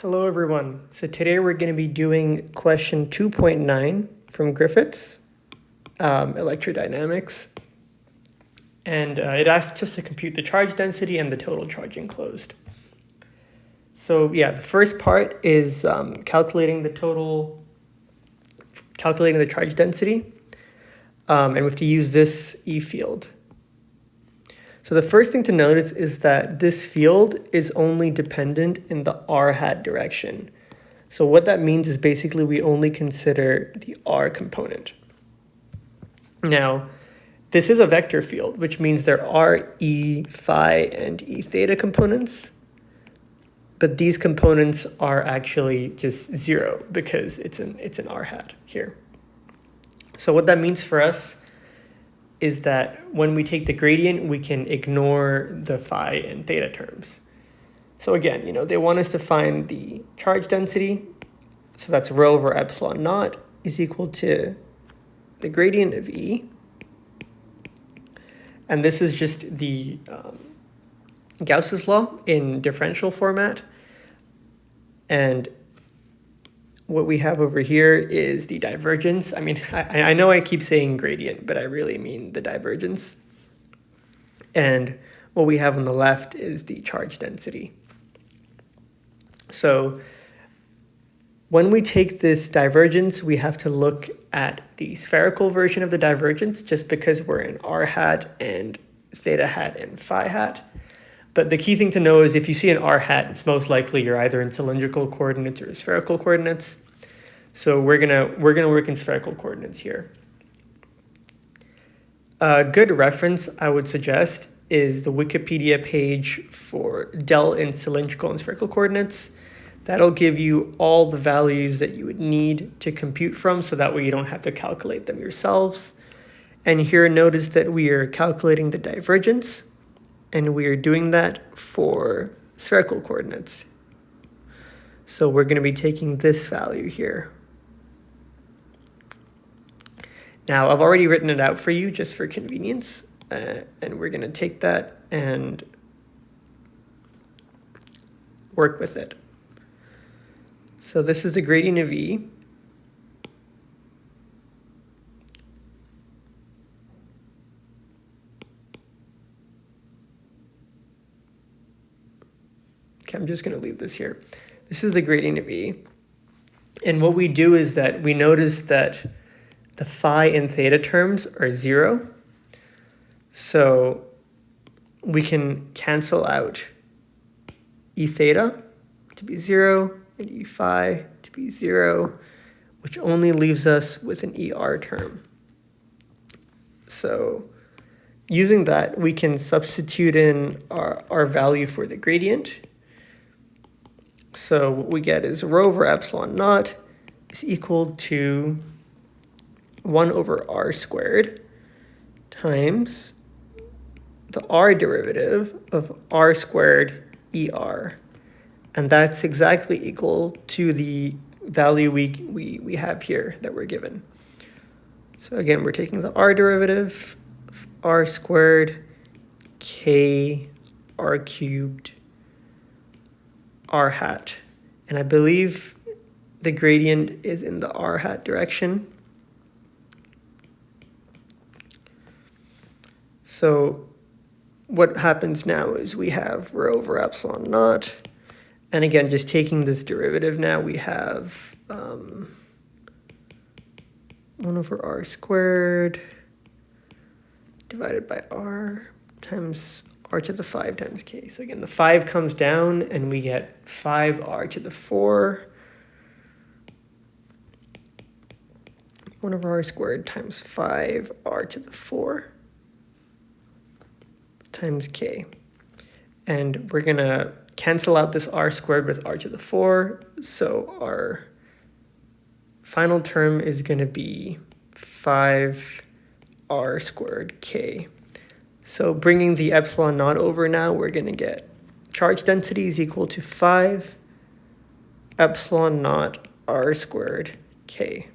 Hello everyone. So today we're going to be doing question 2.9 from Griffiths, electrodynamics. And it asks us to compute the charge density and the total charge enclosed. So yeah, the first part is calculating the charge density. And we have to use this E field. So the first thing to notice is that this field is only dependent in the r hat direction. So what that means is basically we only consider the r component. Now, this is a vector field, which means there are E phi and E theta components, but these components are actually just zero because it's an r hat here. So what that means for us is that when we take the gradient, we can ignore the phi and theta terms. So again, they want us to find the charge density. So that's rho over epsilon naught is equal to the gradient of E. And this is just the Gauss's law in differential format. And what we have over here is the divergence. I mean, I know I keep saying gradient, but I really mean the divergence. And what we have on the left is the charge density. So when we take this divergence, we have to look at the spherical version of the divergence just because we're in r hat and theta hat and phi hat. But the key thing to know is if you see an r hat, it's most likely you're either in cylindrical coordinates or spherical coordinates. So we're gonna work in spherical coordinates here. A good reference I would suggest is the Wikipedia page for del in cylindrical and spherical coordinates. That'll give you all the values that you would need to compute from, so that way you don't have to calculate them yourselves. And here notice that we are calculating the divergence, and we are doing that for spherical coordinates. So we're going to be taking this value here. Now, I've already written it out for you just for convenience, and we're going to take that and work with it. So this is the gradient of E. Okay, I'm just going to leave this here. This is the gradient of E. And what we do is that we notice that the phi and theta terms are zero. So we can cancel out E theta to be zero and E phi to be zero, which only leaves us with an ER term. So using that, we can substitute in our value for the gradient. So what we get is rho over epsilon naught is equal to 1 over r squared times the r derivative of r squared ER. And that's exactly equal to the value we have here that we're given. So again, we're taking the r derivative of r squared k r cubed r hat. And I believe the gradient is in the r hat direction. So what happens now is we have rho over epsilon naught. And again, just taking this derivative now, we have 1 over r squared divided by r times r to the 5 times k. So again, the 5 comes down and we get 5r to the 4. 1 over r squared times 5r to the 4 times k. And we're going to cancel out this r squared with r to the 4. So our final term is going to be 5r squared k. So bringing the epsilon naught over now, we're going to get charge density is equal to 5 epsilon naught r squared k.